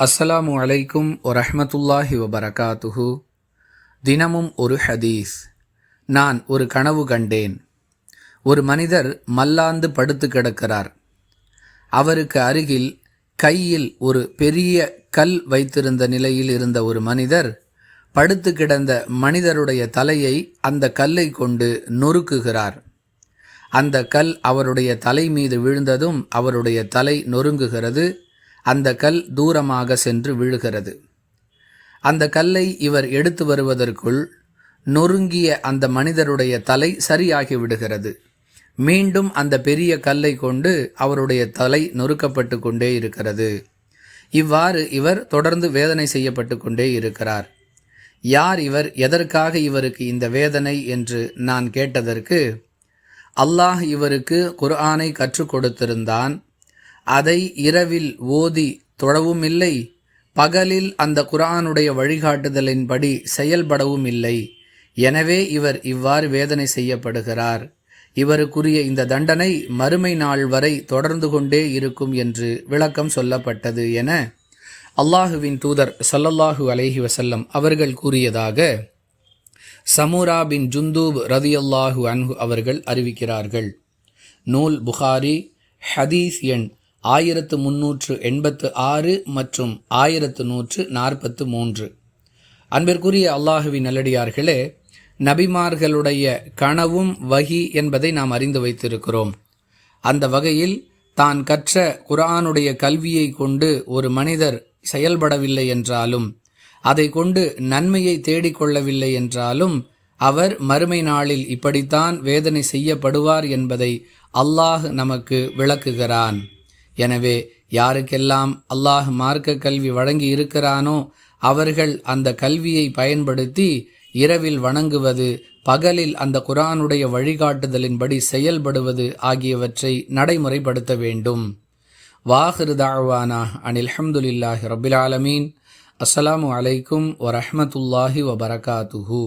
அஸ்ஸலாமு அலைக்கும் வரஹ்மத்துல்லாஹி வபரகாத்துஹு. தினமும் ஒரு ஹதீஸ். நான் ஒரு கனவு கண்டேன். ஒரு மனிதர் மல்லாந்து படுத்து கிடக்கிறார். அவருக்கு அருகில் கையில் ஒரு பெரிய கல் வைத்திருந்த நிலையில் இருந்த ஒரு மனிதர் படுத்து கிடந்த மனிதருடைய தலையை அந்த கல்லை கொண்டு நொறுக்குகிறார். அந்த கல் அவருடைய தலை மீது விழுந்ததும் அவருடைய தலை நொறுங்குகிறது. அந்த கல் தூரமாக சென்று விழுகிறது. அந்த கல்லை இவர் எடுத்து வருவதற்குள் நொறுங்கிய அந்த மனிதருடைய தலை சரியாகி விடுகிறது. மீண்டும் அந்த பெரிய கல்லை கொண்டு அவருடைய தலை நொறுக்கப்பட்டு கொண்டே இருக்கிறது. இவ்வாறு இவர் தொடர்ந்து வேதனை செய்யப்பட்டு கொண்டே இருக்கிறார். யார் இவர், எதற்காக இவருக்கு இந்த வேதனை என்று நான் கேட்டதற்கு, அல்லாஹ் இவருக்கு குர்ஆனை கற்றுக் கொடுத்திருந்தான். அதை இரவில் ஓதி தொழவும் இல்லை, பகலில் அந்த குர்ஆனுடைய வழிகாட்டுதலின்படி செயல்படவும் இல்லை. எனவே இவர் இவ்வாறு வேதனை செய்யப்படுகிறார். இவருக்குரிய இந்த தண்டனை மறுமை நாள் வரை தொடர்ந்து கொண்டே இருக்கும் என்று விளக்கம் சொல்லப்பட்டது என அல்லாஹுவின் தூதர் ஸல்லல்லாஹு அலைஹி வஸல்லம் அவர்கள் கூறியதாக சமூரா பின் ஜுந்தூப் ரதியல்லாஹு அன்ஹு அவர்கள் அறிவிக்கிறார்கள். நூல் புகாரி, ஹதீஸ் எண் 1386 மற்றும் 1143. அன்பிற்குரிய அல்லாஹுவின் நல்லடியார்களே, நபிமார்களுடைய கனவும் வஹி என்பதை நாம் அறிந்து வைத்திருக்கிறோம். அந்த வகையில் தான் கற்ற குர்ஆனுடைய கல்வியை கொண்டு ஒரு மனிதர் செயல்படவில்லை என்றாலும், அதை கொண்டு நன்மையை தேடிக்கொள்ளவில்லை என்றாலும், அவர் மறுமை நாளில் இப்படித்தான் வேதனை செய்யப்படுவார் என்பதை அல்லாஹ் நமக்கு விளக்குகிறான். எனவே யாருக்கெல்லாம் அல்லாஹ் மார்க்க கல்வி வழங்கி இருக்கிறானோ அவர்கள் அந்த கல்வியை பயன்படுத்தி இரவில் வணங்குவது, பகலில் அந்த குர்ஆனுடைய வழிகாட்டுதலின்படி செயல்படுவது ஆகியவற்றை நடைமுறைப்படுத்த வேண்டும். வாஹிரு தஅவானா அனில் ஹம்துலில்லாஹி ரப்பில் ஆலமீன். அஸ்ஸலாமு அலைக்கும் வரஹ்மத்துல்லாஹி வபரகாத்துஹு.